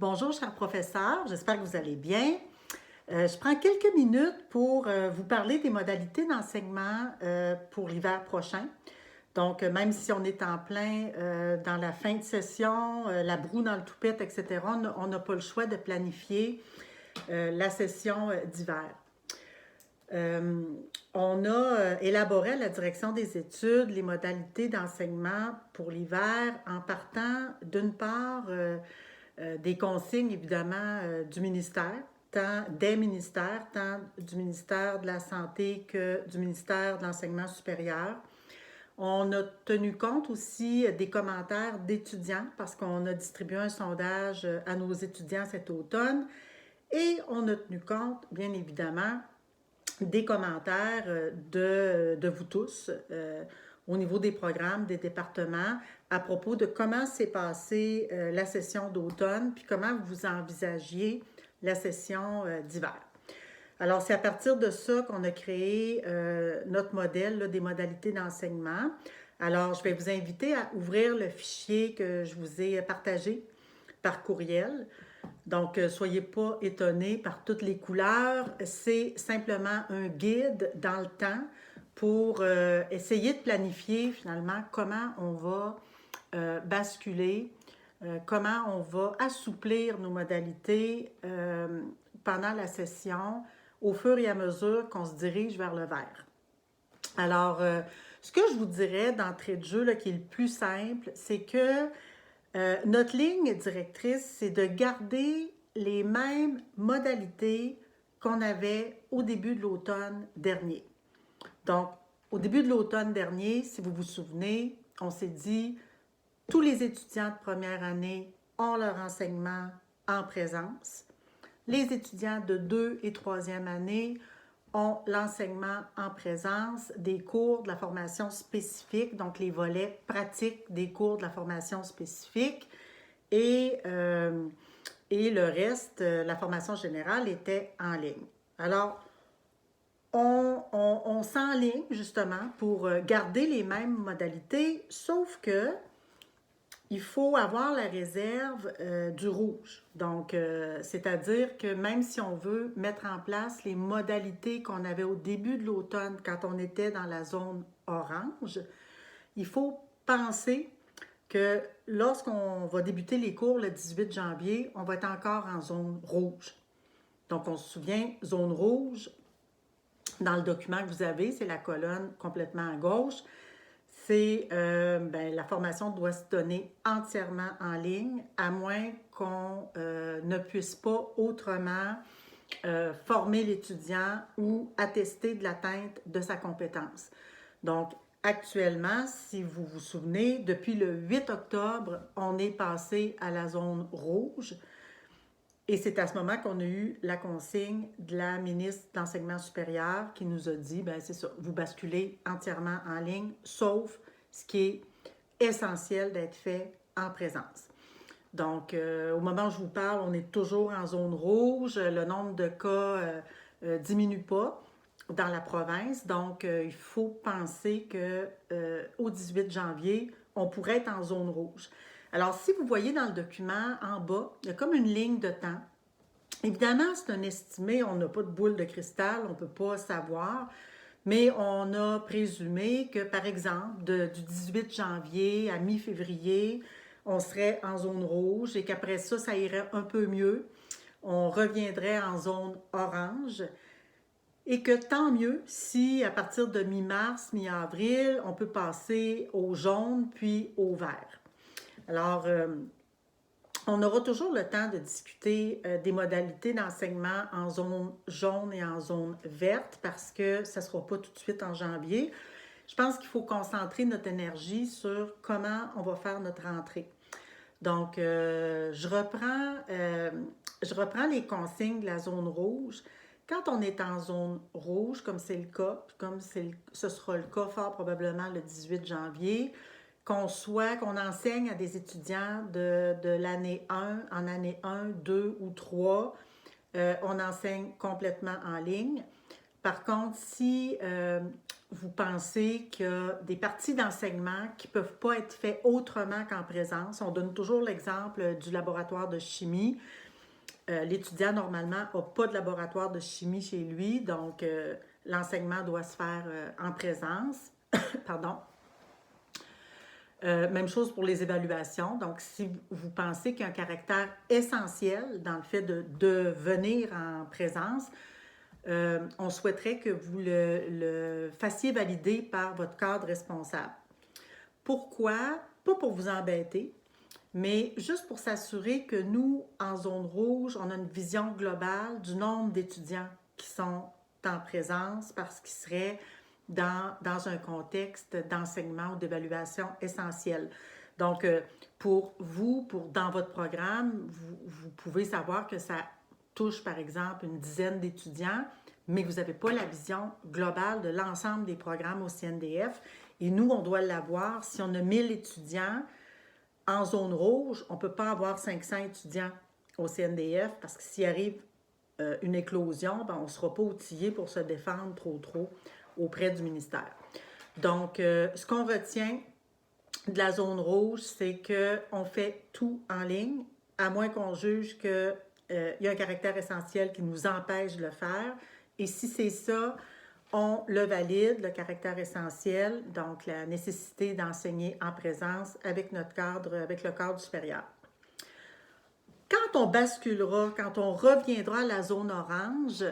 Bonjour, cher professeur, j'espère que vous allez bien. Je prends quelques minutes pour vous parler des modalités d'enseignement pour l'hiver prochain. Donc, même si on est en plein dans la fin de session, la broue dans le toupette, etc., on n'a pas le choix de planifier la session d'hiver. Euh, on a élaboré à la direction des études les modalités d'enseignement pour l'hiver en partant d'une part des consignes évidemment du ministère, tant des ministères, tant du ministère de la Santé que du ministère de l'Enseignement supérieur. On a tenu compte aussi des commentaires d'étudiants parce qu'on a distribué un sondage à nos étudiants cet automne et on a tenu compte, bien évidemment, des commentaires de vous tous au niveau des programmes, des départements, à propos de comment s'est passée la session d'automne, puis comment vous envisagiez la session d'hiver. Alors, c'est à partir de ça qu'on a créé notre modèle là, des modalités d'enseignement. Alors, je vais vous inviter à ouvrir le fichier que je vous ai partagé par courriel. Donc, soyez pas étonnés par toutes les couleurs. C'est simplement un guide dans le temps pour essayer de planifier finalement comment on va basculer, comment on va assouplir nos modalités pendant la session au fur et à mesure qu'on se dirige vers le vert. Alors, ce que je vous dirais d'entrée de jeu, là, qui est le plus simple, c'est que notre ligne directrice, c'est de garder les mêmes modalités qu'on avait au début de l'automne dernier. Donc, au début de l'automne dernier, si vous vous souvenez, on s'est dit, tous les étudiants de première année ont leur enseignement en présence. Les étudiants de 2 et 3e année ont l'enseignement en présence des cours de la formation spécifique, donc les volets pratiques des cours de la formation spécifique, et le reste, la formation générale, était en ligne. Alors, on s'enligne justement pour garder les mêmes modalités, sauf que il faut avoir la réserve du rouge. Donc, c'est-à-dire que même si on veut mettre en place les modalités qu'on avait au début de l'automne quand on était dans la zone orange, il faut penser que lorsqu'on va débuter les cours le 18 janvier, on va être encore en zone rouge. Donc, on se souvient, zone rouge, dans le document que vous avez, c'est la colonne complètement à gauche. C'est la formation doit se donner entièrement en ligne, à moins qu'on ne puisse pas autrement former l'étudiant ou attester de l'atteinte de sa compétence. Donc, actuellement, si vous vous souvenez, depuis le 8 octobre, on est passé à la zone rouge. Et c'est à ce moment qu'on a eu la consigne de la ministre de l'Enseignement supérieur qui nous a dit, ben c'est ça, vous basculez entièrement en ligne, sauf ce qui est essentiel d'être fait en présence. Donc, au moment où je vous parle, on est toujours en zone rouge. Le nombre de cas diminue pas dans la province. Donc, il faut penser qu'au 18 janvier, on pourrait être en zone rouge. Alors, si vous voyez dans le document en bas, il y a comme une ligne de temps. Évidemment, c'est un estimé, on n'a pas de boule de cristal, on ne peut pas savoir, mais on a présumé que, par exemple, du 18 janvier à mi-février, on serait en zone rouge et qu'après ça, ça irait un peu mieux. On reviendrait en zone orange et que tant mieux si, à partir de mi-mars, mi-avril, on peut passer au jaune puis au vert. Alors, on aura toujours le temps de discuter des modalités d'enseignement en zone jaune et en zone verte parce que ça ne sera pas tout de suite en janvier. Je pense qu'il faut concentrer notre énergie sur comment on va faire notre rentrée. Donc, je reprends les consignes de la zone rouge. Quand on est en zone rouge, comme c'est le cas, comme ce sera le cas fort probablement le 18 janvier, qu'on enseigne à des étudiants de l'année 1, en année 1, 2 ou 3, on enseigne complètement en ligne. Par contre, si vous pensez qu'il y a des parties d'enseignement qui ne peuvent pas être faites autrement qu'en présence, on donne toujours l'exemple du laboratoire de chimie. L'étudiant, normalement, n'a pas de laboratoire de chimie chez lui, donc l'enseignement doit se faire en présence. Pardon. Même chose pour les évaluations. Donc, si vous pensez qu'il y a un caractère essentiel dans le fait de venir en présence, on souhaiterait que vous le fassiez valider par votre cadre responsable. Pourquoi? Pas pour vous embêter, mais juste pour s'assurer que nous, en zone rouge, on a une vision globale du nombre d'étudiants qui sont en présence parce qu'ils seraient dans un contexte d'enseignement ou d'évaluation essentiel. Donc, pour vous, dans votre programme, vous pouvez savoir que ça touche, par exemple, une dizaine d'étudiants, mais que vous n'avez pas la vision globale de l'ensemble des programmes au CNDF. Et nous, on doit l'avoir. Si on a 1000 étudiants en zone rouge, on ne peut pas avoir 500 étudiants au CNDF parce que s'il arrive une éclosion, ben, on ne sera pas outillé pour se défendre trop auprès du ministère. Donc, ce qu'on retient de la zone rouge, c'est qu'on fait tout en ligne, à moins qu'on juge qu'il y a un caractère essentiel qui nous empêche de le faire. Et si c'est ça, on le valide, le caractère essentiel, donc la nécessité d'enseigner en présence avec notre cadre, avec le cadre supérieur. Quand on basculera, quand on reviendra à la zone orange,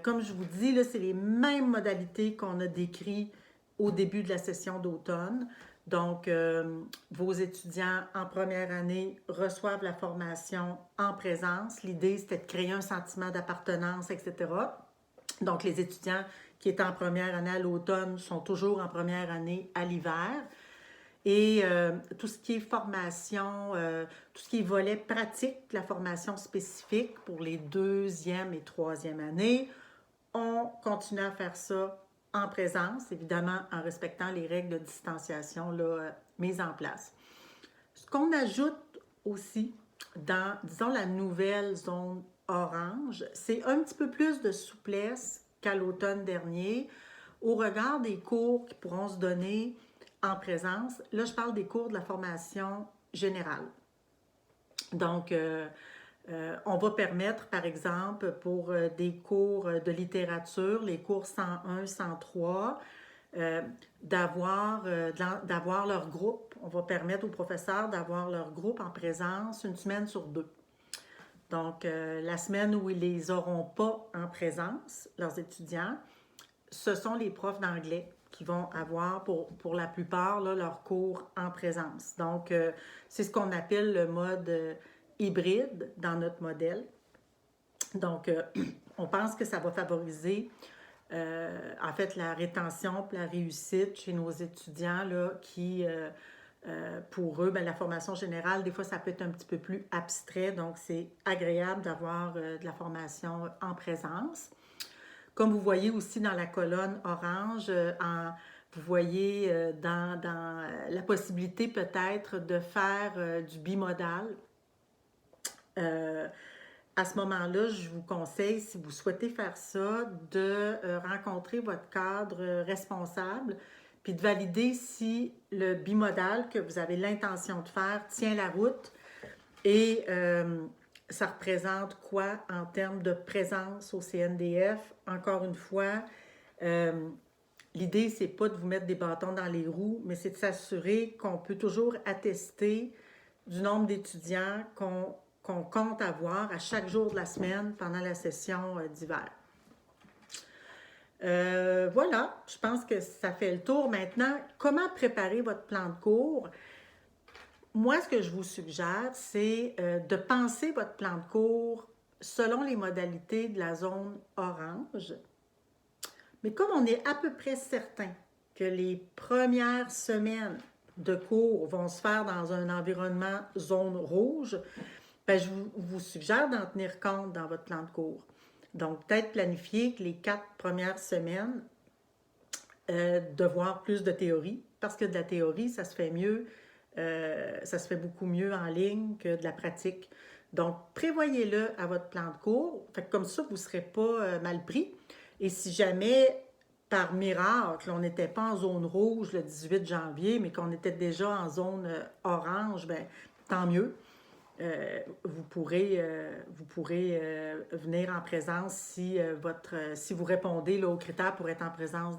comme je vous dis, là, c'est les mêmes modalités qu'on a décrites au début de la session d'automne. Donc, vos étudiants en première année reçoivent la formation en présence. L'idée, c'était de créer un sentiment d'appartenance, etc. Donc, les étudiants qui étaient en première année à l'automne sont toujours en première année à l'hiver. Et tout ce qui est formation, tout ce qui est volet pratique, la formation spécifique pour les deuxième et troisième années, on continue à faire ça en présence, évidemment en respectant les règles de distanciation là, mises en place. Ce qu'on ajoute aussi dans, disons, la nouvelle zone orange, c'est un petit peu plus de souplesse qu'à l'automne dernier au regard des cours qui pourront se donner en présence. Là, je parle des cours de la formation générale. Donc, on va permettre, par exemple, pour des cours de littérature, les cours 101, 103, d'avoir leur groupe. On va permettre aux professeurs d'avoir leur groupe en présence une semaine sur 2. Donc, la semaine où ils ne les auront pas en présence, leurs étudiants, ce sont les profs d'anglais qui vont avoir pour la plupart là, leurs cours en présence. Donc, c'est ce qu'on appelle le mode hybride dans notre modèle. Donc, on pense que ça va favoriser en fait la rétention et la réussite chez nos étudiants là, qui, pour eux, bien, la formation générale, des fois, ça peut être un petit peu plus abstrait. Donc, c'est agréable d'avoir de la formation en présence. Comme vous voyez aussi dans la colonne orange, vous voyez dans la possibilité peut-être de faire du bimodal. À ce moment-là, je vous conseille, si vous souhaitez faire ça, de rencontrer votre cadre responsable puis de valider si le bimodal que vous avez l'intention de faire tient la route et ça représente quoi en termes de présence au CNDF. Encore une fois, l'idée, c'est pas de vous mettre des bâtons dans les roues, mais c'est de s'assurer qu'on peut toujours attester du nombre d'étudiants qu'on compte avoir à chaque jour de la semaine pendant la session d'hiver. Voilà, je pense que ça fait le tour. Maintenant, comment préparer votre plan de cours? Moi, ce que je vous suggère, c'est de penser votre plan de cours selon les modalités de la zone orange. Mais comme on est à peu près certain que les premières semaines de cours vont se faire dans un environnement zone rouge, bien, je vous suggère d'en tenir compte dans votre plan de cours. Donc, peut-être planifier que les 4 premières semaines, de voir plus de théorie, parce que de la théorie, ça se fait mieux. Ça se fait beaucoup mieux en ligne que de la pratique. Donc, prévoyez-le à votre plan de cours. Fait que comme ça, vous ne serez pas mal pris. Et si jamais, par miracle, on n'était pas en zone rouge le 18 janvier, mais qu'on était déjà en zone orange, ben, tant mieux. Vous pourrez venir en présence si, si vous répondez là, aux critères pour être en présence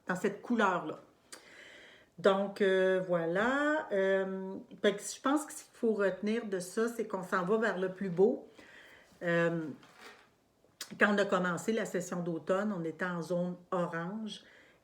dans cette couleur-là. Donc, voilà. Fait que je pense que ce qu'il faut retenir de ça, c'est qu'on s'en va vers le plus beau. Quand on a commencé la session d'automne, on était en zone orange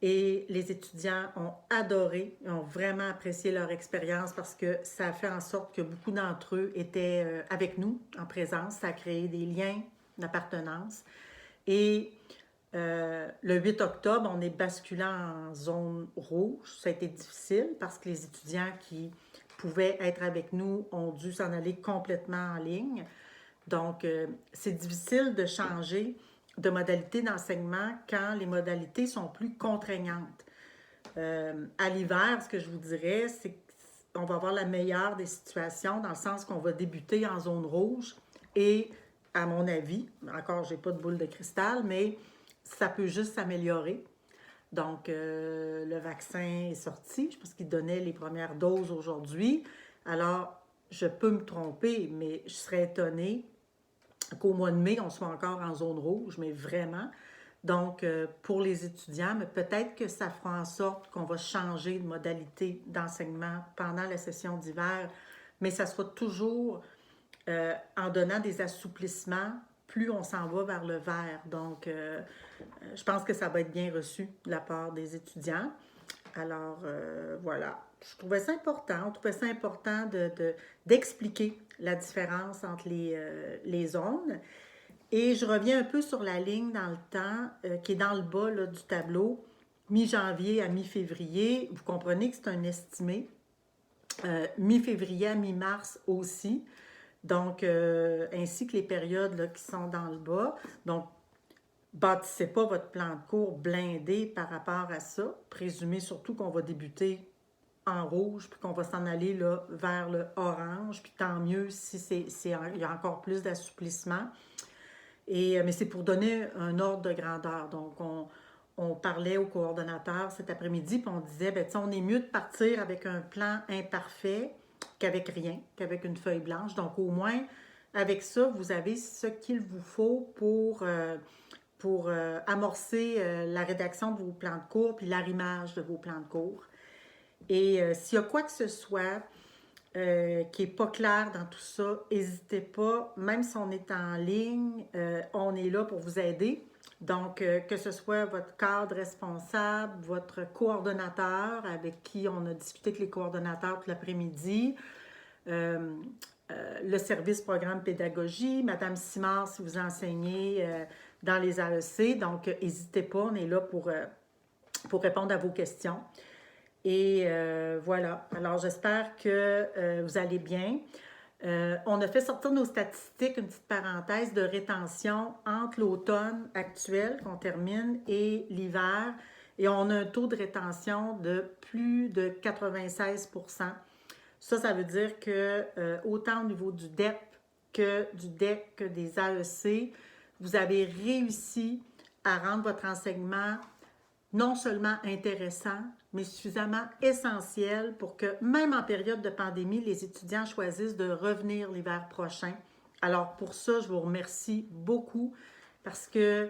et les étudiants ont adoré, ont vraiment apprécié leur expérience parce que ça a fait en sorte que beaucoup d'entre eux étaient avec nous en présence. Ça a créé des liens d'appartenance. Et le 8 octobre, on est basculant en zone rouge. Ça a été difficile parce que les étudiants qui pouvaient être avec nous ont dû s'en aller complètement en ligne. Donc, c'est difficile de changer de modalité d'enseignement quand les modalités sont plus contraignantes. À l'hiver, ce que je vous dirais, c'est qu'on va avoir la meilleure des situations dans le sens qu'on va débuter en zone rouge et, à mon avis, encore, je n'ai pas de boule de cristal, mais ça peut juste s'améliorer. Donc, le vaccin est sorti. Je pense qu'il donnait les premières doses aujourd'hui. Alors, je peux me tromper, mais je serais étonnée qu'au mois de mai, on soit encore en zone rouge, mais vraiment. Donc, pour les étudiants, mais peut-être que ça fera en sorte qu'on va changer de modalité d'enseignement pendant la session d'hiver, mais ça sera toujours en donnant des assouplissements, plus on s'en va vers le vert. Donc, je pense que ça va être bien reçu de la part des étudiants. Alors, voilà. Je trouvais ça important. On trouvait ça important d'expliquer la différence entre les zones. Et je reviens un peu sur la ligne dans le temps qui est dans le bas là, du tableau, mi-janvier à mi-février. Vous comprenez que c'est un estimé. Mi-février à mi-mars aussi. Donc, ainsi que les périodes là, qui sont dans le bas. Donc, bâtissez pas votre plan de cours blindé par rapport à ça. Présumez surtout qu'on va débuter en rouge, puis qu'on va s'en aller là, vers le orange, puis tant mieux si il y a encore plus d'assouplissement. Mais c'est pour donner un ordre de grandeur. Donc, on parlait au coordonnateur cet après-midi, puis on disait, ben, on est mieux de partir avec un plan imparfait qu'avec rien, qu'avec une feuille blanche. Donc, au moins, avec ça, vous avez ce qu'il vous faut pour amorcer la rédaction de vos plans de cours puis l'arrimage de vos plans de cours. Et s'il y a quoi que ce soit qui n'est pas clair dans tout ça, n'hésitez pas, même si on est en ligne, on est là pour vous aider. Donc, que ce soit votre cadre responsable, votre coordonnateur avec qui on a discuté avec les coordonnateurs tout l'après-midi, le service programme pédagogie, Madame Simard si vous enseignez dans les AEC. Donc, n'hésitez pas, on est là pour répondre à vos questions. Et voilà. Alors, j'espère que vous allez bien. On a fait sortir nos statistiques, une petite parenthèse de rétention entre l'automne actuel qu'on termine et l'hiver. Et on a un taux de rétention de plus de 96 %. Ça veut dire que autant au niveau du DEP que du DEC que des AEC, vous avez réussi à rendre votre enseignement non seulement intéressant, mais suffisamment essentiel pour que, même en période de pandémie, les étudiants choisissent de revenir l'hiver prochain. Alors, pour ça, je vous remercie beaucoup parce que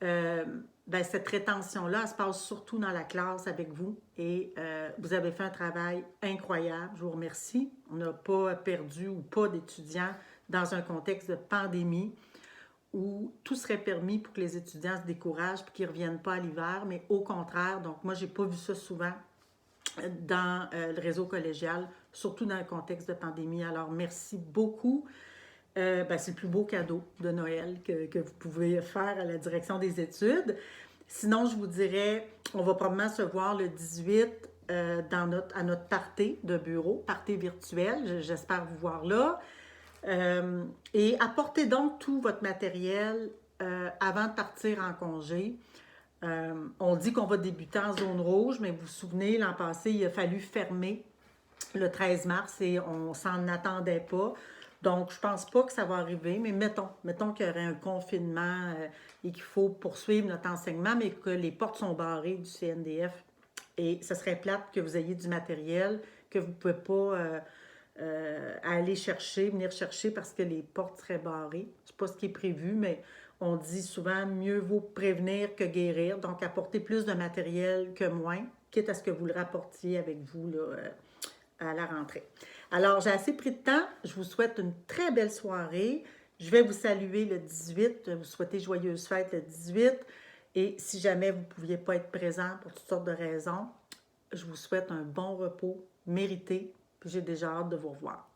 cette rétention-là, elle se passe surtout dans la classe avec vous et vous avez fait un travail incroyable. Je vous remercie. On n'a pas perdu ou pas d'étudiants dans un contexte de pandémie où tout serait permis pour que les étudiants se découragent et qu'ils ne reviennent pas à l'hiver, mais au contraire, donc moi, je n'ai pas vu ça souvent dans le réseau collégial, surtout dans le contexte de pandémie. Alors, merci beaucoup. C'est le plus beau cadeau de Noël que vous pouvez faire à la direction des études. Sinon, je vous dirais, on va probablement se voir le 18 à notre party de bureau, party virtuel. J'espère vous voir là. Et apportez donc tout votre matériel avant de partir en congé. On dit qu'on va débuter en zone rouge, mais vous vous souvenez, l'an passé, il a fallu fermer le 13 mars et on s'en attendait pas. Donc, je ne pense pas que ça va arriver, mais mettons qu'il y aurait un confinement et qu'il faut poursuivre notre enseignement, mais que les portes sont barrées du CNDF. Et ce serait plate que vous ayez du matériel que vous ne pouvez pas aller chercher, venir chercher parce que les portes seraient barrées. C'est pas ce qui est prévu, mais on dit souvent mieux vaut prévenir que guérir. Donc, apporter plus de matériel que moins, quitte à ce que vous le rapportiez avec vous là, à la rentrée. Alors, j'ai assez pris de temps. Je vous souhaite une très belle soirée. Je vais vous saluer le 18, vous souhaiter joyeuses fêtes le 18. Et si jamais vous ne pouviez pas être présent pour toutes sortes de raisons, je vous souhaite un bon repos mérité. Puis j'ai déjà hâte de vous revoir.